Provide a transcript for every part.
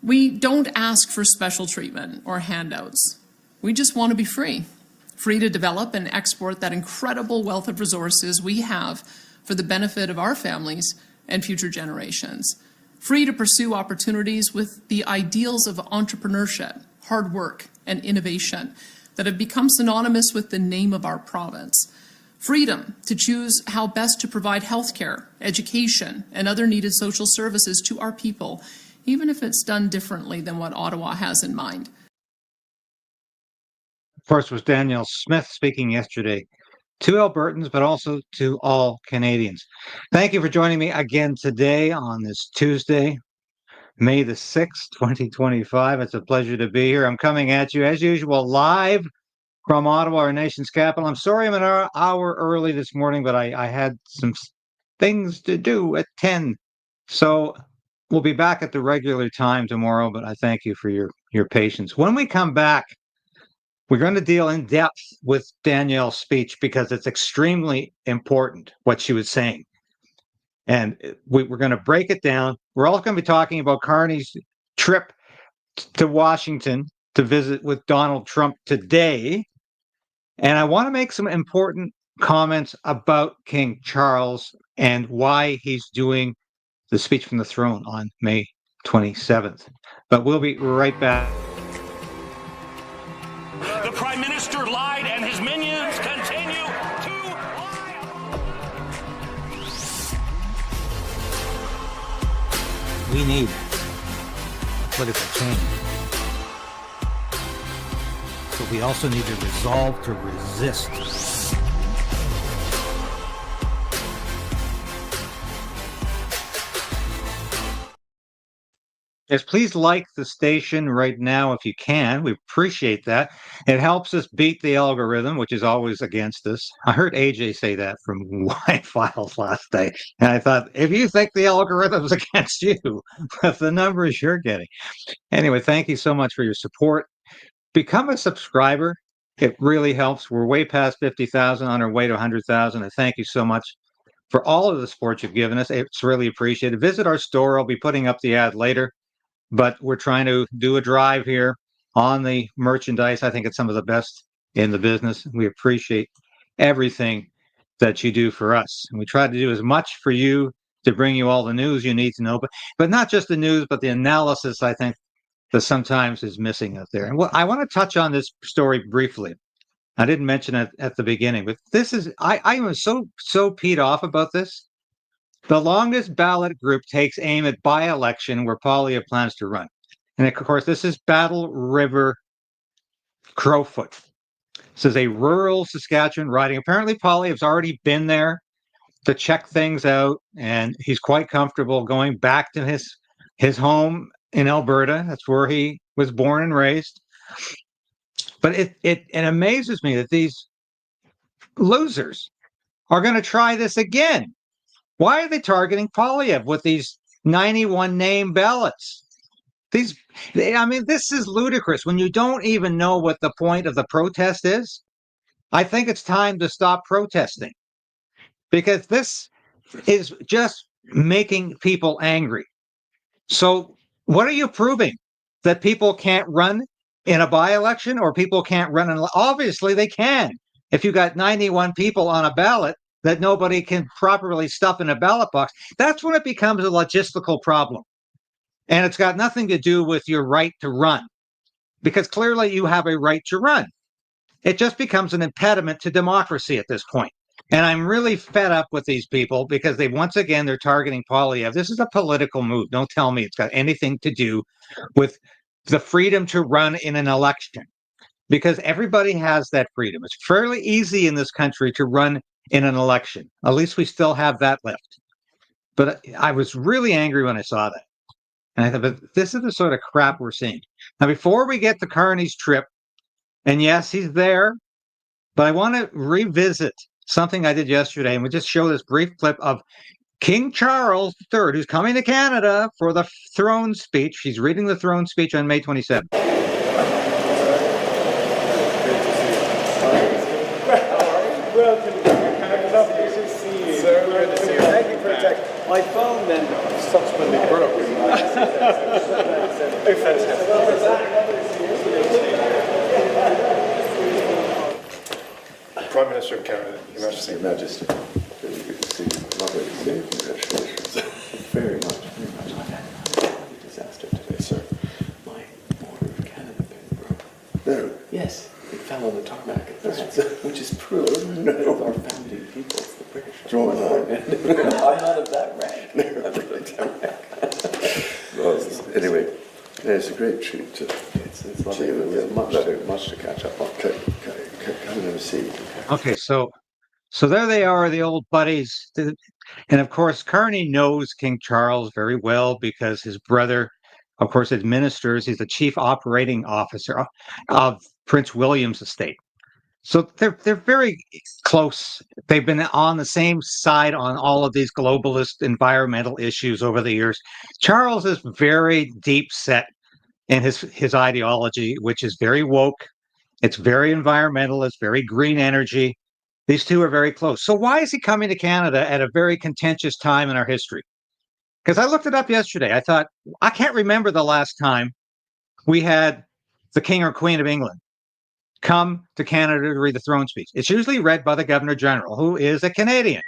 We don't ask for special treatment or handouts. We just want to be free. Free to develop and export that incredible wealth of resources we have for the benefit of our families and future generations. Free to pursue opportunities with the ideals of entrepreneurship, hard work, and innovation that have become synonymous with the name of our province. Freedom to choose how best to provide healthcare, education, and other needed social services to our people, even if it's done differently than what Ottawa has in mind. Of course, was Danielle Smith speaking yesterday to Albertans, but also to all Canadians. Thank you for joining me again today on this Tuesday, May the 6th, 2025. It's a pleasure to be here. I'm coming at you, as usual, live from Ottawa, our nation's capital. I'm sorry I'm an hour early this morning, but I had some things to do at 10. So we'll be back at the regular time tomorrow, but I thank you for your patience. When we come back, we're going to deal in depth with Danielle's speech because it's extremely important what she was saying. And we're going to break it down. We're also going to be talking about Carney's trip to Washington to visit with Donald Trump today. And I want to make some important comments about King Charles and why he's doing the speech from the throne on May 27th. But we'll be right back. The Prime Minister lied and his minions continue to lie. We need political change. But we also need to resolve to resist. Yes, please like the station right now if you can. We appreciate that. It helps us beat the algorithm, which is always against us. I heard AJ say that from White Files last day. And I thought, if you think the algorithm's against you, with the numbers you're getting. Anyway, thank you so much for your support. Become a subscriber. It really helps. We're way past 50,000 on our way to 100,000. And thank you so much for all of the support you've given us. It's really appreciated. Visit our store. I'll be putting up the ad later. But we're trying to do a drive here on the merchandise. I think it's some of the best in the business. We appreciate everything that you do for us. And we try to do as much for you to bring you all the news you need to know, but not just the news, but the analysis, I think, that sometimes is missing out there. And I want to touch on this story briefly. I didn't mention it at the beginning, but this is, I was so peed off about this. The longest ballot group takes aim at by-election where Poilievre plans to run. And of course, this is Battle River Crowfoot. This is a rural Saskatchewan riding. Apparently, Poilievre's already been there to check things out, and he's quite comfortable going back to his home in Alberta. That's where he was born and raised. But it amazes me that these losers are going to try this again. Why are they targeting Poilievre with these 91 name ballots? This is ludicrous when you don't even know what the point of the protest is. I think it's time to stop protesting because this is just making people angry. So what are you proving? That people can't run in a by-election or people can't run obviously they can. If you got 91 people on a ballot that nobody can properly stuff in a ballot box, that's when it becomes a logistical problem. And it's got nothing to do with your right to run, because clearly you have a right to run. It just becomes an impediment to democracy at this point. And I'm really fed up with these people because they're targeting Poilievre. This is a political move. Don't tell me it's got anything to do with the freedom to run in an election, because everybody has that freedom. It's fairly easy in this country to run in an election. At least we still have that left. But I was really angry when I saw that. And I thought, but this is the sort of crap we're seeing. Now, before we get to Carney's trip, and yes, he's there, but I want to revisit something I did yesterday, and we just show this brief clip of King Charles III, who's coming to Canada for the throne speech. He's reading the throne speech on May 27th. My phone then subsequently broke. Prime Minister of Canada, Your Majesty. Your Majesty. Very good to see you. Lovely to see you. Congratulations. Very much, very much. I've had a disaster today, sir. My border of Canada pin broke. No. Yes, it fell on the tarmac at France, which is proof of our founding peoples, the British. Draw a line. I'm not of that rank. Well, anyway, yeah, it's a great treat to. It's lovely. There's much to catch up on. Okay, come and have a seat. Okay, so there they are, the old buddies. And of course, Carney knows King Charles very well because his brother, of course, administers. He's the chief operating officer of Prince William's estate. So they're very close. They've been on the same side on all of these globalist environmental issues over the years. Charles is very deep set in his ideology, which is very woke. It's very environmental. It's very green energy. These two are very close. So why is he coming to Canada at a very contentious time in our history? Because I looked it up yesterday. I thought, I can't remember the last time we had the King or Queen of England come to Canada to read the throne speech. It's usually read by the Governor General, who is a Canadian.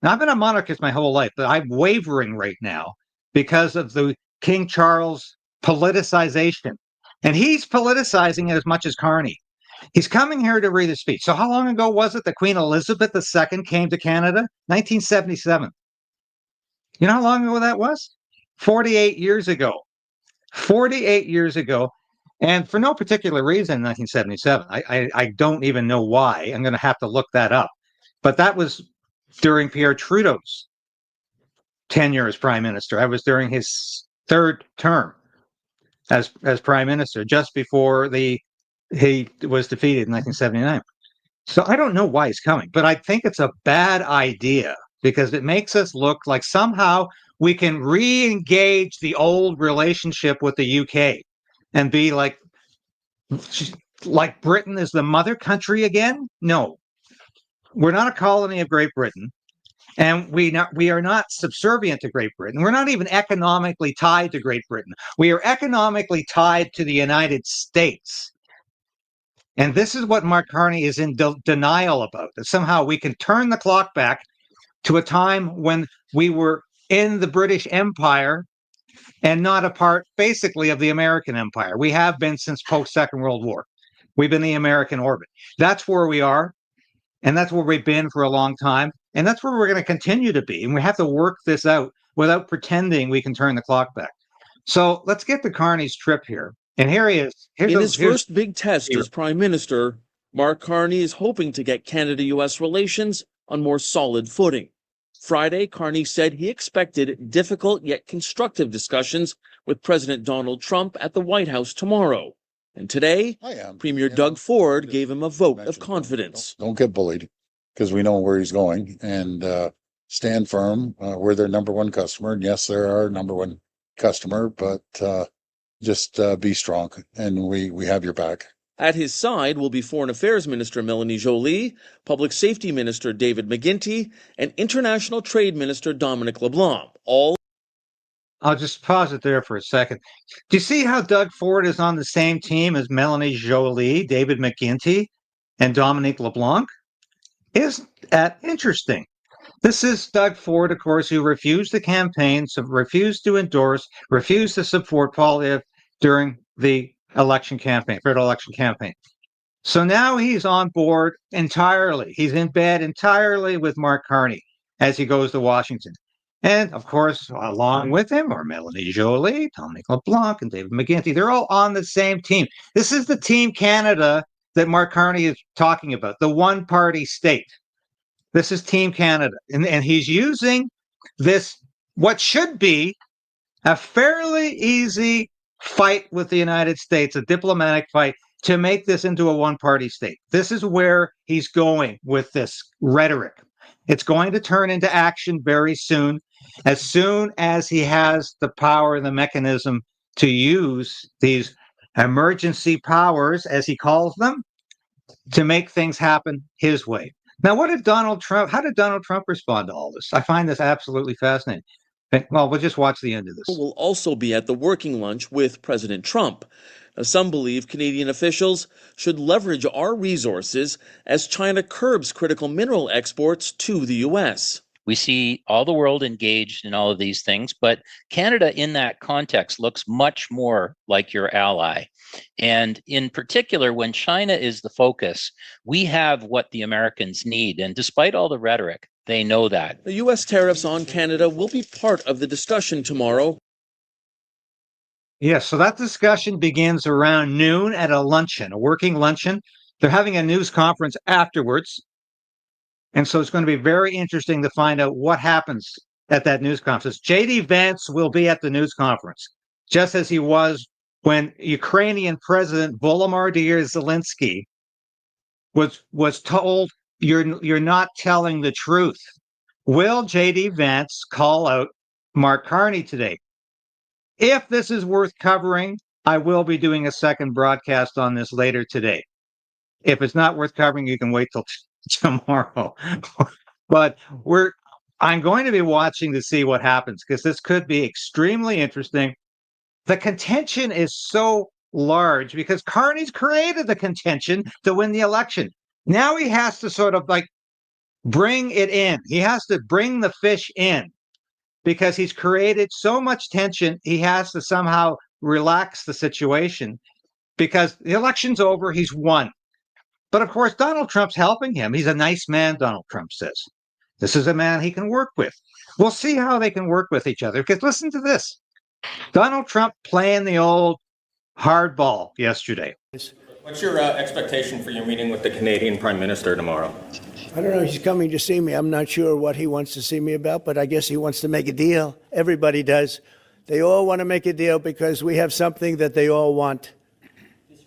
Now, I've been a monarchist my whole life, but I'm wavering right now because of the King Charles politicization. And he's politicizing it as much as Carney. He's coming here to read a speech. So how long ago was it that Queen Elizabeth II came to Canada? 1977. You know how long ago that was? 48 years ago. 48 years ago. And for no particular reason in 1977. I don't even know why. I'm going to have to look that up. But that was during Pierre Trudeau's tenure as prime minister. I was during his third term as prime minister, just before he was defeated in 1979. So I don't know why he's coming, but I think it's a bad idea because it makes us look like somehow we can re-engage the old relationship with the UK and be like Britain is the mother country again. No, we're not a colony of Great Britain. And we are not subservient to Great Britain. We're not even economically tied to Great Britain. We are economically tied to the United States. And this is what Mark Carney is in denial about, that somehow we can turn the clock back to a time when we were in the British Empire and not a part, basically, of the American Empire. We have been since post-Second World War. We've been the American orbit. That's where we are, and that's where we've been for a long time. And that's where we're going to continue to be. And we have to work this out without pretending we can turn the clock back. So let's get to Carney's trip here. And here he is. In his first big test as prime minister, Mark Carney is hoping to get Canada-U.S. relations on more solid footing. Friday, Carney said he expected difficult yet constructive discussions with President Donald Trump at the White House tomorrow. And today, Premier Doug Ford gave him a vote of confidence. Don't get bullied, because we know where he's going, and stand firm. We're their number one customer, and yes, they're our number one customer, but just be strong, and we have your back. At his side will be Foreign Affairs Minister Melanie Joly, Public Safety Minister David McGuinty, and International Trade Minister Dominic LeBlanc, all. I'll just pause it there for a second. Do you see how Doug Ford is on the same team as Melanie Joly, David McGuinty, and Dominic LeBlanc? Isn't that interesting? This is Doug Ford, of course, who refused to campaign, so refused to endorse, refused to support Poilievre during the election campaign, federal election campaign. So now he's on board entirely. He's in bed entirely with Mark Carney as he goes to Washington. And, of course, along with him are Melanie Joly, Dominic LeBlanc, and David McGuinty. They're all on the same team. This is the Team Canada that Mark Carney is talking about, the one-party state. This is Team Canada. And he's using this, what should be a fairly easy fight with the United States, a diplomatic fight, to make this into a one-party state. This is where he's going with this rhetoric. It's going to turn into action very soon as he has the power and the mechanism to use these emergency powers, as he calls them, to make things happen his way. Now, how did Donald Trump respond to all this? I find this absolutely fascinating. Well, we'll just watch the end of this. Will also be at the working lunch with President Trump. Some believe Canadian officials should leverage our resources as China curbs critical mineral exports to the U.S. We see all the world engaged in all of these things, but Canada in that context looks much more like your ally. And in particular, when China is the focus, we have what the Americans need. And despite all the rhetoric, they know that. The U.S. tariffs on Canada will be part of the discussion tomorrow. Yes, so that discussion begins around noon at a luncheon, a working luncheon. They're having a news conference afterwards. And so it's going to be very interesting to find out what happens at that news conference. J.D. Vance will be at the news conference, just as he was when Ukrainian President Volodymyr Zelensky was told, you're not telling the truth. Will J.D. Vance call out Mark Carney today? If this is worth covering, I will be doing a second broadcast on this later today. If it's not worth covering, you can wait till tomorrow. But I'm going to be watching to see what happens, because this could be extremely interesting. The contention is so large because Carney's created the contention to win the election. Now he has to sort of like bring it in. He has to bring the fish in, because he's created so much tension. He has to somehow relax the situation, because the election's over. He's won. But of course, Donald Trump's helping him. He's a nice man, Donald Trump says. This is a man he can work with. We'll see how they can work with each other, because listen to this. Donald Trump playing the old hardball yesterday. What's your expectation for your meeting with the Canadian Prime Minister tomorrow? I don't know. He's coming to see me. I'm not sure what he wants to see me about, but I guess he wants to make a deal. Everybody does. They all want to make a deal because we have something that they all want.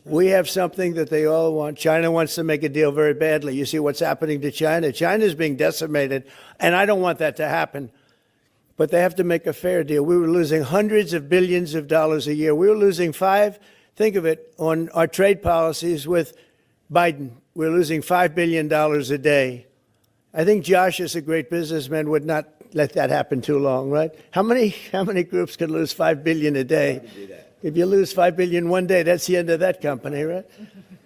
We have something that they all want. China wants to make a deal very badly. You see what's happening to China. China's being decimated, and I don't want that to happen. But they have to make a fair deal. We were losing hundreds of billions of dollars a year. We were losing think of it, on our trade policies with Biden. We're losing $5 billion a day. I think Josh, as a great businessman, would not let that happen too long, right? How many groups could lose $5 billion a day? If you lose $5 billion one day, that's the end of that company, right?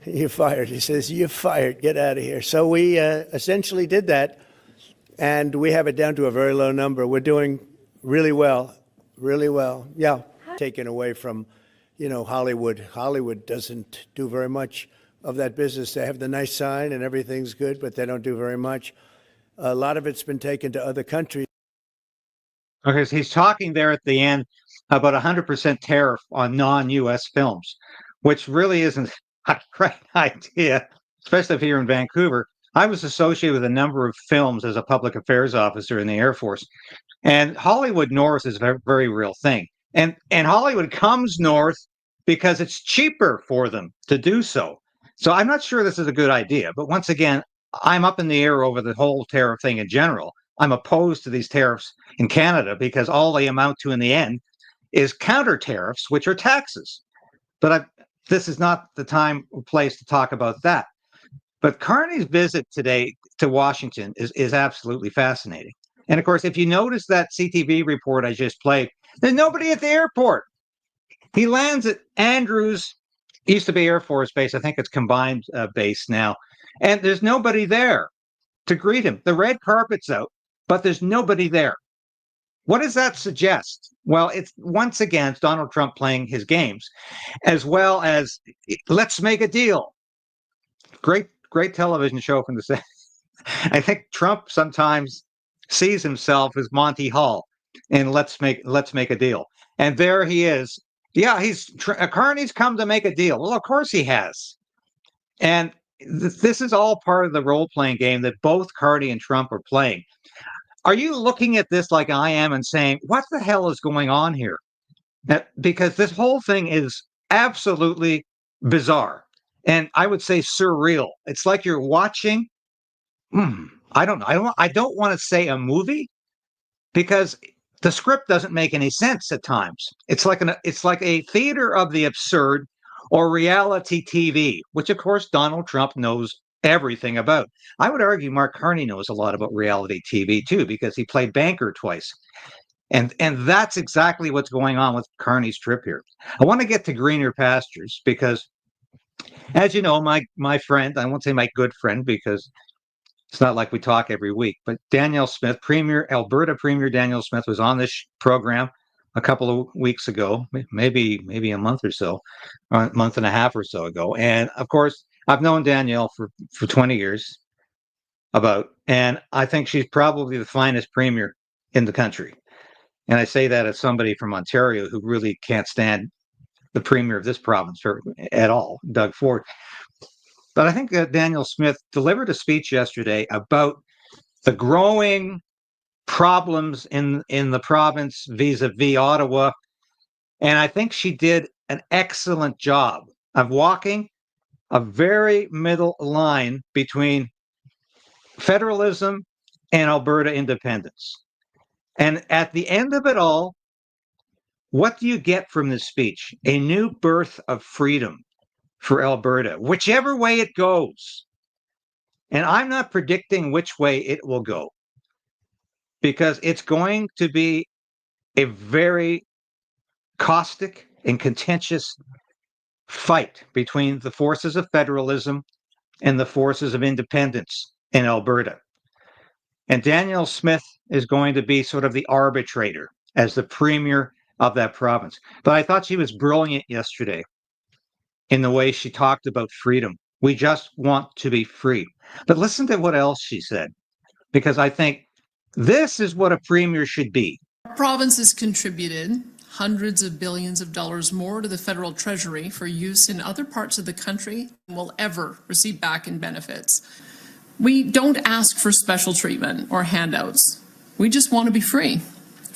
You're fired. He says, you're fired. Get out of here. So we essentially did that, and we have it down to a very low number. We're doing really well, really well. Yeah, taken away from, Hollywood. Hollywood doesn't do very much of that business. They have the nice sign and everything's good, but they don't do very much. A lot of it's been taken to other countries. Okay, so he's talking there at the end about 100% tariff on non-U.S. films, which really isn't a great idea, especially if you're in Vancouver. I was associated with a number of films as a public affairs officer in the Air Force, and Hollywood North is a very, very real thing. And Hollywood comes north because it's cheaper for them to do so. So I'm not sure this is a good idea. But once again, I'm up in the air over the whole tariff thing in general. I'm opposed to these tariffs in Canada because all they amount to in the end is counter tariffs, which are taxes. But this is not the time or place to talk about that. But Carney's visit today to Washington is absolutely fascinating. And of course, if you notice that CTV report I just played, there's nobody at the airport. He lands at Andrews, used to be Air Force Base. I think it's combined base now. And there's nobody there to greet him. The red carpet's out, but there's nobody there. What does that suggest? Well, it's once again, it's Donald Trump playing his games, as well as let's make a deal. Great television show from the 70s. I think Trump sometimes sees himself as Monty Hall and let's make a deal. And there he is. Yeah, Carney's come to make a deal. Well, of course he has. And this is all part of the role-playing game that both Carney and Trump are playing. Are you looking at this like I am and saying, what the hell is going on here? Because this whole thing is absolutely bizarre. And I would say surreal. It's like you're watching, I don't know. I don't want to say a movie because the script doesn't make any sense at times. It's like a theater of the absurd or reality TV, which of course Donald Trump knows everything about. I would argue Mark Carney knows a lot about reality TV too, because he played banker twice. And that's exactly what's going on with Carney's trip here. I want to get to greener pastures because, as you know, my friend, I won't say my good friend because it's not like we talk every week, but Danielle Smith, Alberta Premier Danielle Smith was on this program a couple of weeks ago, maybe a month or so, a month and a half or so ago. And of course, I've known Danielle for 20 years and I think she's probably the finest premier in the country. And I say that as somebody from Ontario who really can't stand the premier of this province at all, Doug Ford. But I think that Danielle Smith delivered a speech yesterday about the growing problems in the province vis-a-vis Ottawa. And I think she did an excellent job of walking a very middle line between federalism and Alberta independence. And at the end of it all, what do you get from this speech? A new birth of freedom for Alberta, whichever way it goes. And I'm not predicting which way it will go because it's going to be a very caustic and contentious fight between the forces of federalism and the forces of independence in Alberta. And Danielle Smith is going to be sort of the arbitrator as the premier of that province. But I thought she was brilliant yesterday in the way she talked about freedom. We just want to be free. But listen to what else she said, because I think this is what a premier should be. Our province has contributed hundreds of billions of dollars more to the federal treasury for use in other parts of the country than we'll ever receive back in benefits. We don't ask for special treatment or handouts. We just want to be free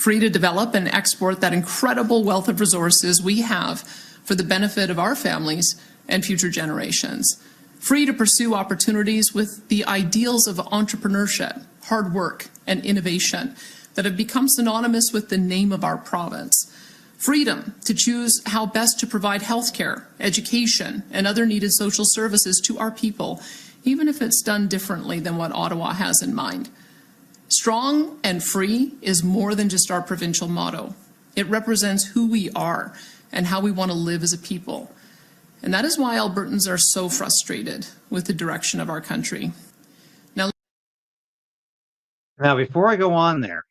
to develop and export that incredible wealth of resources we have for the benefit of our families and future generations. Free to pursue opportunities with the ideals of entrepreneurship, hard work, and innovation that have become synonymous with the name of our province. Freedom to choose how best to provide healthcare, education, and other needed social services to our people, even if it's done differently than what Ottawa has in mind. Strong and free is more than just our provincial motto. It represents who we are and how we want to live as a people. And that is why Albertans are so frustrated with the direction of our country. Now, before I go on there,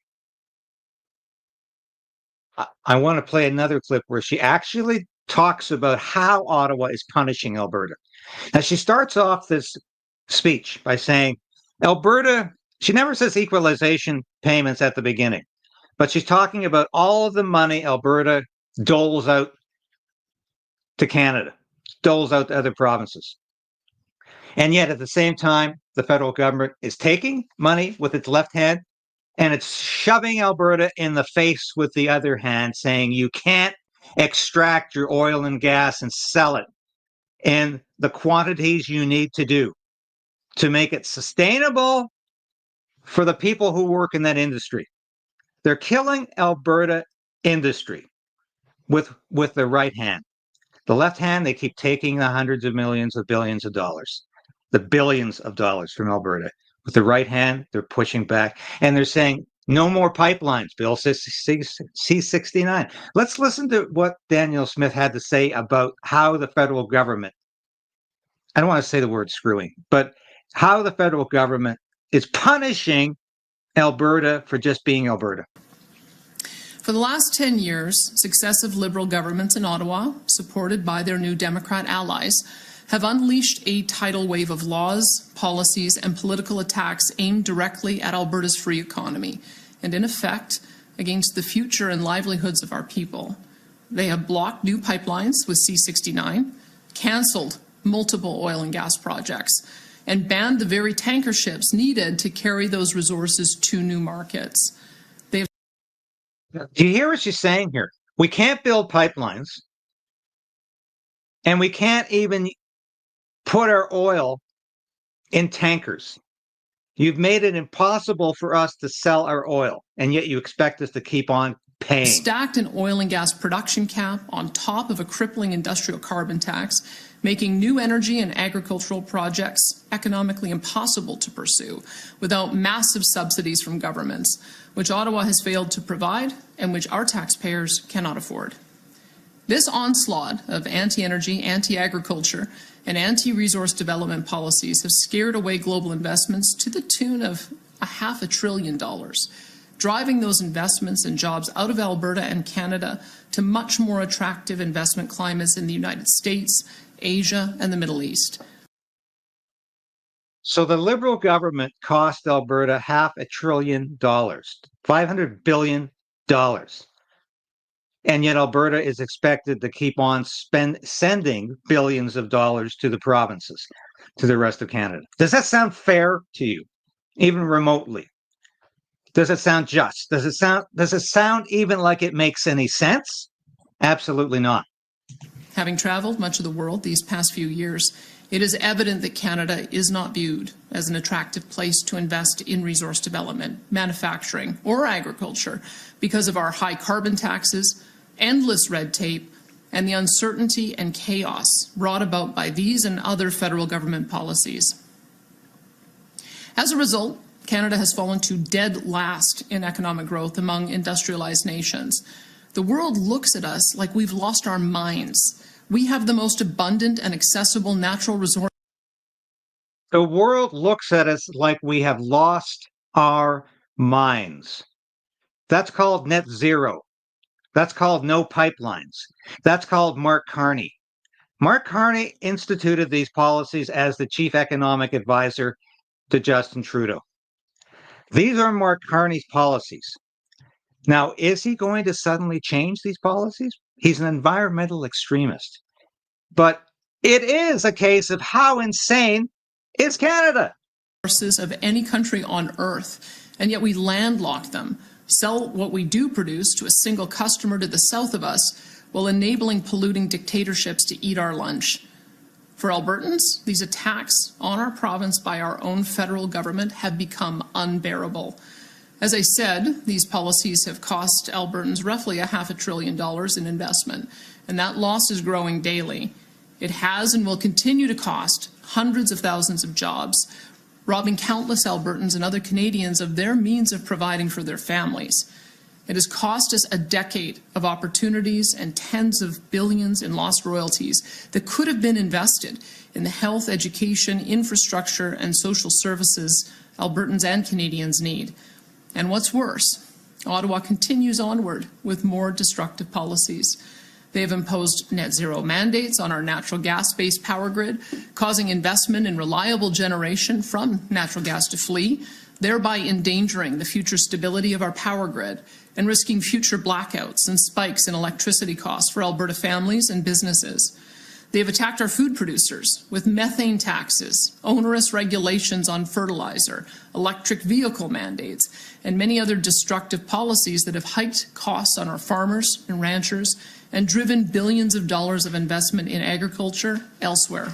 I want to play another clip where she actually talks about how Ottawa is punishing Alberta. Now, she starts off this speech by saying, Alberta, she never says equalization payments at the beginning, but she's talking about all of the money Alberta doles out to Canada, doles out to other provinces. And yet at the same time, the federal government is taking money with its left hand and it's shoving Alberta in the face with the other hand, saying you can't extract your oil and gas and sell it in the quantities you need to do to make it sustainable for the people who work in that industry. They're killing Alberta industry with the right hand. The left hand, they keep taking the hundreds of millions of billions of dollars, the billions of dollars from Alberta. With the right hand, they're pushing back and they're saying, no more pipelines, Bill C-69. Let's listen to what Danielle Smith had to say about how the federal government, I don't want to say the word screwing, but how the federal government is punishing Alberta for just being Alberta. For the last 10 years, successive Liberal governments in Ottawa, supported by their new Democrat allies, have unleashed a tidal wave of laws, policies, and political attacks aimed directly at Alberta's free economy and, in effect, against the future and livelihoods of our people. They have blocked new pipelines with C-69, cancelled multiple oil and gas projects, and banned the very tanker ships needed to carry those resources to new markets. Do you hear what she's saying here? We can't build pipelines, and we can't even put our oil in tankers. You've made it impossible for us to sell our oil, and yet you expect us to keep on paying. Stacked an oil and gas production cap on top of a crippling industrial carbon tax, making new energy and agricultural projects economically impossible to pursue without massive subsidies from governments, which Ottawa has failed to provide and which our taxpayers cannot afford. This onslaught of anti-energy, anti-agriculture, and anti-resource development policies have scared away global investments to the tune of $500 billion, driving those investments and jobs out of Alberta and Canada to much more attractive investment climates in the United States, Asia, and the Middle East. So the Liberal government cost Alberta $500 billion, $500 billion. And yet Alberta is expected to keep on sending billions of dollars to the provinces, to the rest of Canada. Does that sound fair to you, even remotely? Does it sound just? Does it sound even like it makes any sense? Absolutely not. Having traveled much of the world these past few years, it is evident that Canada is not viewed as an attractive place to invest in resource development, manufacturing, or agriculture because of our high carbon taxes, endless red tape, and the uncertainty and chaos brought about by these and other federal government policies. As a result, Canada has fallen to dead last in economic growth among industrialized nations. The world looks at us like we've lost our minds. We have the most abundant and accessible natural resources. The world looks at us like we have lost our minds. That's called net zero. That's called no pipelines. That's called Mark Carney. Mark Carney instituted these policies as the chief economic advisor to Justin Trudeau. These are Mark Carney's policies. Now, is he going to suddenly change these policies? He's an environmental extremist. But it is a case of how insane is Canada? Of any country on earth, and yet we landlocked them, sell what we do produce to a single customer to the south of us, while enabling polluting dictatorships to eat our lunch. For Albertans, these attacks on our province by our own federal government have become unbearable. As I said, these policies have cost Albertans roughly $500 billion in investment, and that loss is growing daily. It has and will continue to cost hundreds of thousands of jobs, robbing countless Albertans and other Canadians of their means of providing for their families. It has cost us a decade of opportunities and tens of billions in lost royalties that could have been invested in the health, education, infrastructure, and social services Albertans and Canadians need. And what's worse, Ottawa continues onward with more destructive policies. They have imposed net zero mandates on our natural gas-based power grid, causing investment in reliable generation from natural gas to flee, thereby endangering the future stability of our power grid and risking future blackouts and spikes in electricity costs for Alberta families and businesses. They have attacked our food producers with methane taxes, onerous regulations on fertilizer, electric vehicle mandates, and many other destructive policies that have hiked costs on our farmers and ranchers and driven billions of dollars of investment in agriculture elsewhere.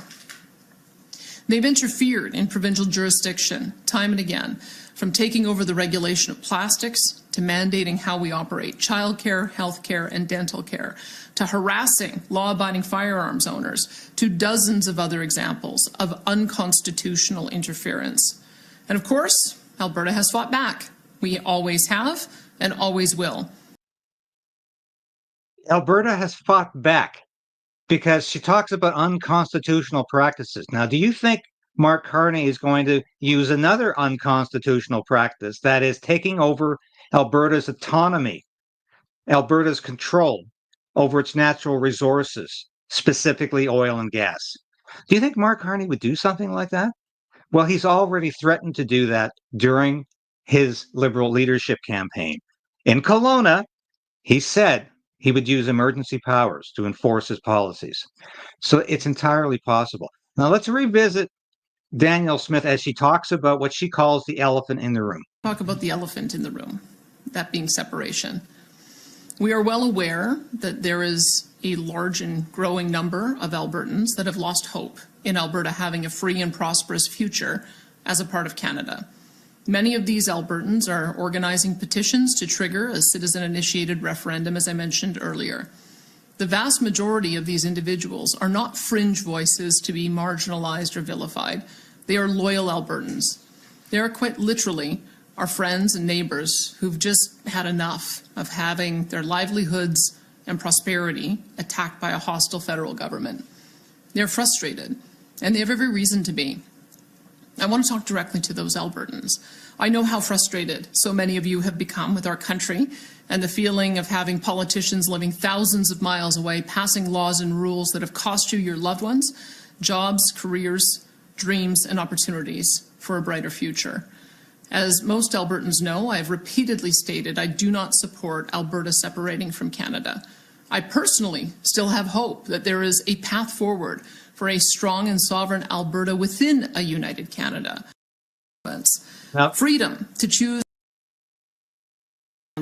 They've interfered in provincial jurisdiction time and again, from taking over the regulation of plastics to mandating how we operate childcare, healthcare, and dental care, to harassing law-abiding firearms owners, to dozens of other examples of unconstitutional interference. And of course, Alberta has fought back. We always have and always will. Alberta has fought back because she talks about unconstitutional practices. Now, do you think Mark Carney is going to use another unconstitutional practice, that is taking over Alberta's autonomy, Alberta's control over its natural resources, specifically oil and gas? Do you think Mark Carney would do something like that? Well, he's already threatened to do that during his Liberal leadership campaign. In Kelowna, he said he would use emergency powers to enforce his policies. So it's entirely possible. Now let's revisit Danielle Smith as she talks about what she calls the elephant in the room. Talk about the elephant in the room, that being separation. We are well aware that there is a large and growing number of Albertans that have lost hope in Alberta having a free and prosperous future as a part of Canada. Many of these Albertans are organizing petitions to trigger a citizen-initiated referendum, as I mentioned earlier. The vast majority of these individuals are not fringe voices to be marginalized or vilified. They are loyal Albertans. They are quite literally our friends and neighbors who've just had enough of having their livelihoods and prosperity attacked by a hostile federal government. They're frustrated, and they have every reason to be. I want to talk directly to those Albertans. I know how frustrated so many of you have become with our country and the feeling of having politicians living thousands of miles away passing laws and rules that have cost you your loved ones, jobs, careers, dreams, and opportunities for a brighter future. As most Albertans know, I have repeatedly stated I do not support Alberta separating from Canada. I personally still have hope that there is a path forward for a strong and sovereign Alberta within a united Canada. Now, freedom to choose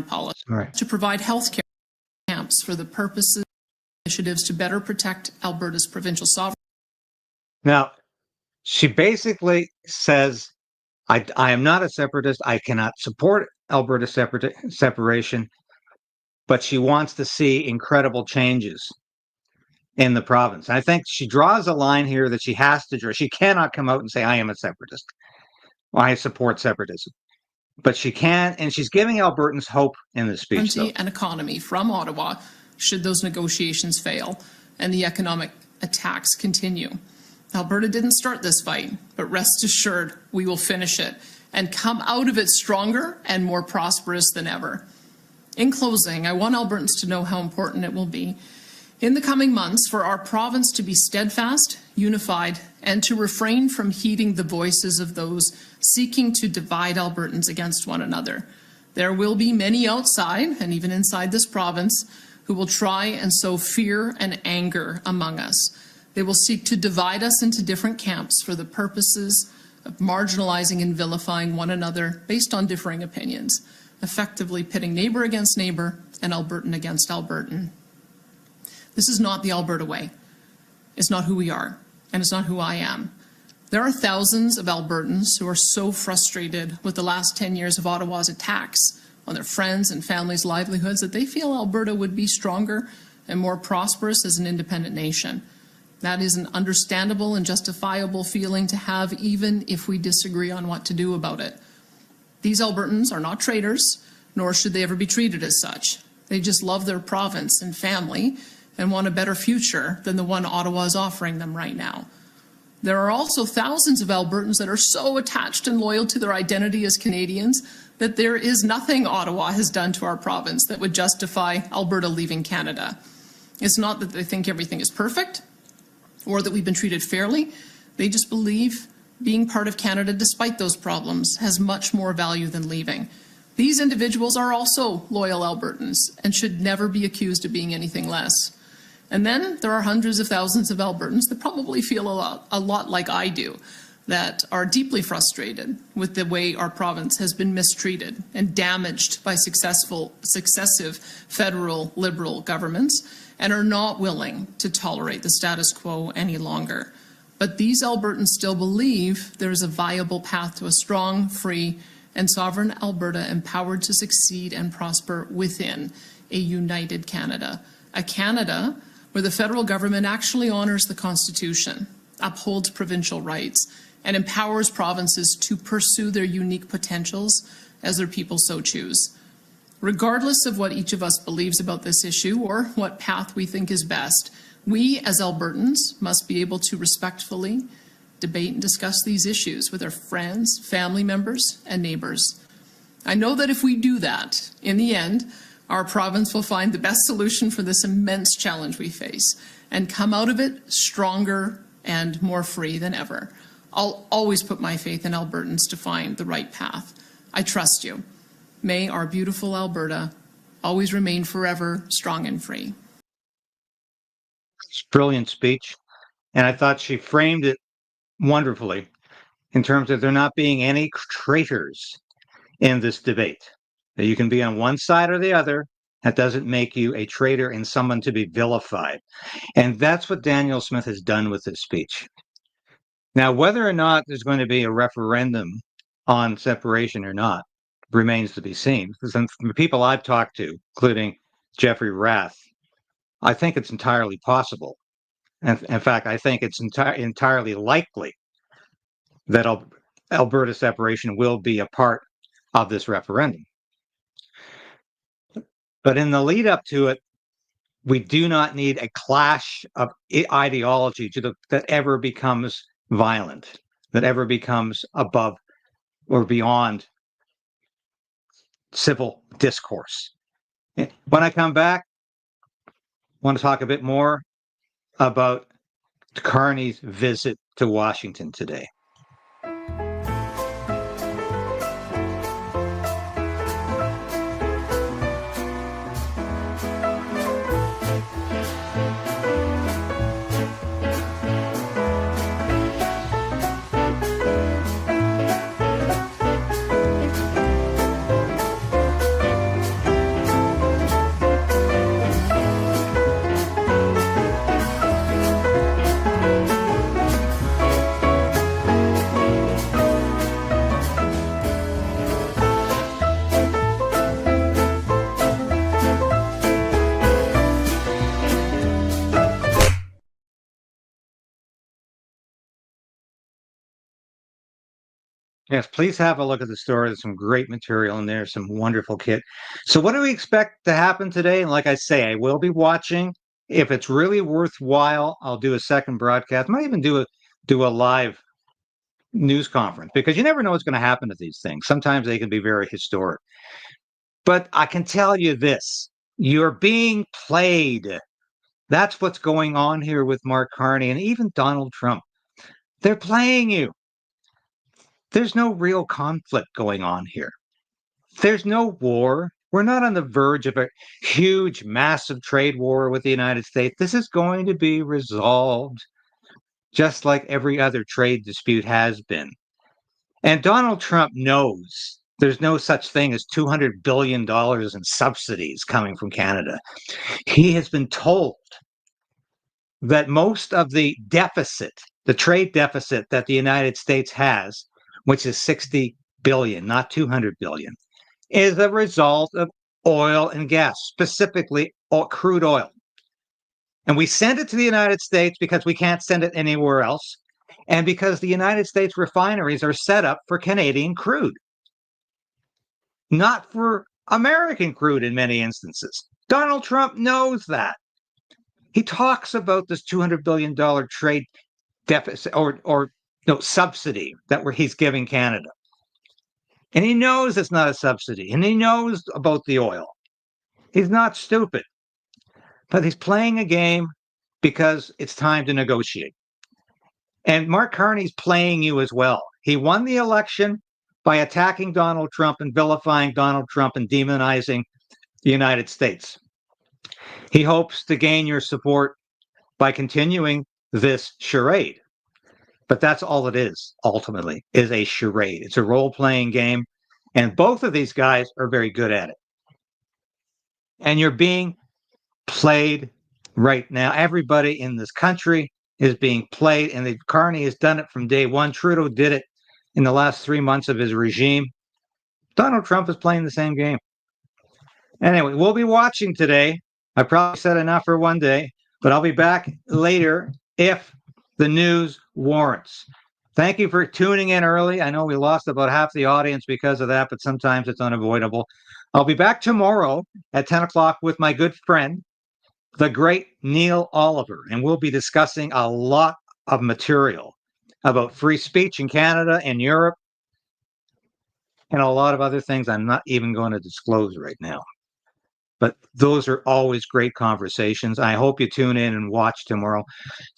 policy, right, to provide health care camps for the purposes of initiatives to better protect Alberta's provincial sovereignty. Now, she basically says, I am not a separatist. I cannot support Alberta separation, but she wants to see incredible changes in the province. I think she draws a line here that she has to draw. She cannot come out and say, I am a separatist. I support separatism. But she can, and she's giving Albertans hope in this speech. And economy from Ottawa should those negotiations fail and the economic attacks continue. Alberta didn't start this fight, but rest assured we will finish it and come out of it stronger and more prosperous than ever. In closing, I want Albertans to know how important it will be in the coming months for our province to be steadfast, unified, and to refrain from heeding the voices of those seeking to divide Albertans against one another. There will be many outside and even inside this province who will try and sow fear and anger among us. They will seek to divide us into different camps for the purposes of marginalizing and vilifying one another based on differing opinions, effectively pitting neighbor against neighbor and Albertan against Albertan. This is not the Alberta way. It's not who we are, and it's not who I am. There are thousands of Albertans who are so frustrated with the last 10 years of Ottawa's attacks on their friends' and families' livelihoods that they feel Alberta would be stronger and more prosperous as an independent nation. That is an understandable and justifiable feeling to have, even if we disagree on what to do about it. These Albertans are not traitors, nor should they ever be treated as such. They just love their province and family and want a better future than the one Ottawa is offering them right now. There are also thousands of Albertans that are so attached and loyal to their identity as Canadians that there is nothing Ottawa has done to our province that would justify Alberta leaving Canada. It's not that they think everything is perfect or that we've been treated fairly. They just believe being part of Canada, despite those problems, has much more value than leaving. These individuals are also loyal Albertans and should never be accused of being anything less. And then there are hundreds of thousands of Albertans that probably feel a lot like I do, that are deeply frustrated with the way our province has been mistreated and damaged by successive federal Liberal governments and are not willing to tolerate the status quo any longer. But these Albertans still believe there is a viable path to a strong, free, and sovereign Alberta empowered to succeed and prosper within a united Canada. A Canada where the federal government actually honors the Constitution, upholds provincial rights, and empowers provinces to pursue their unique potentials as their people so choose. Regardless of what each of us believes about this issue or what path we think is best, we as Albertans must be able to respectfully debate and discuss these issues with our friends, family members, and neighbors. I know that if we do that, in the end, our province will find the best solution for this immense challenge we face and come out of it stronger and more free than ever. I'll always put my faith in Albertans to find the right path. I trust you. May our beautiful Alberta always remain forever strong and free. It's a brilliant speech, and I thought she framed it wonderfully in terms of there not being any traitors in this debate. That you can be on one side or the other. That doesn't make you a traitor and someone to be vilified. And that's what Danielle Smith has done with this speech. Now, whether or not there's going to be a referendum on separation or not remains to be seen. From the people I've talked to, including Jeffrey Rath, I think it's entirely possible. And in fact, I think it's entirely likely that Alberta separation will be a part of this referendum. But in the lead up to it, we do not need a clash of ideology that ever becomes violent, that ever becomes above or beyond civil discourse. When I come back, I want to talk a bit more about Carney's visit to Washington today. Yes, please have a look at the story. There's some great material in there, some wonderful kit. So what do we expect to happen today? And like I say, I will be watching. If it's really worthwhile, I'll do a second broadcast. I might even do a live news conference, because you never know what's going to happen to these things. Sometimes they can be very historic. But I can tell you this, you're being played. That's what's going on here with Mark Carney and even Donald Trump. They're playing you. There's no real conflict going on here. There's no war. We're not on the verge of a huge, massive trade war with the United States. This is going to be resolved just like every other trade dispute has been. And Donald Trump knows there's no such thing as $200 billion in subsidies coming from Canada. He has been told that most of the deficit, the trade deficit that the United States has, which is 60 billion, not 200 billion, is a result of oil and gas, specifically crude oil. And we send it to the United States because we can't send it anywhere else, and because the United States refineries are set up for Canadian crude, not for American crude in many instances. Donald Trump knows that. He talks about this $200 billion trade deficit or subsidy that he's giving Canada. And he knows it's not a subsidy, and he knows about the oil. He's not stupid, but he's playing a game because it's time to negotiate. And Mark Carney's playing you as well. He won the election by attacking Donald Trump and vilifying Donald Trump and demonizing the United States. He hopes to gain your support by continuing this charade. But that's all it is, ultimately, is a charade. It's a role-playing game, and both of these guys are very good at it. And you're being played right now. Everybody in this country is being played, and Carney has done it from day one. Trudeau did it in the last 3 months of his regime. Donald Trump is playing the same game. Anyway, we'll be watching today. I probably said enough for one day, but I'll be back later if the news warrants. Thank you for tuning in early. I know we lost about half the audience because of that, but sometimes it's unavoidable. I'll be back tomorrow at 10 o'clock with my good friend, the great Neil Oliver, and we'll be discussing a lot of material about free speech in Canada and Europe and a lot of other things I'm not even going to disclose right now. But those are always great conversations. I hope you tune in and watch tomorrow.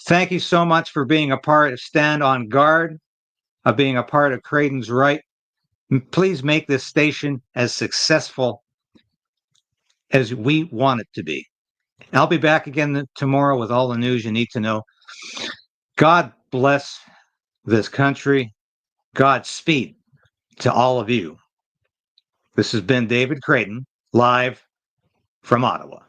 Thank you so much for being a part of Stand on Guard, of being a part of Krayden's Right. Please make this station as successful as we want it to be. I'll be back again tomorrow with all the news you need to know. God bless this country. Godspeed to all of you. This has been David Krayden, live from Ottawa.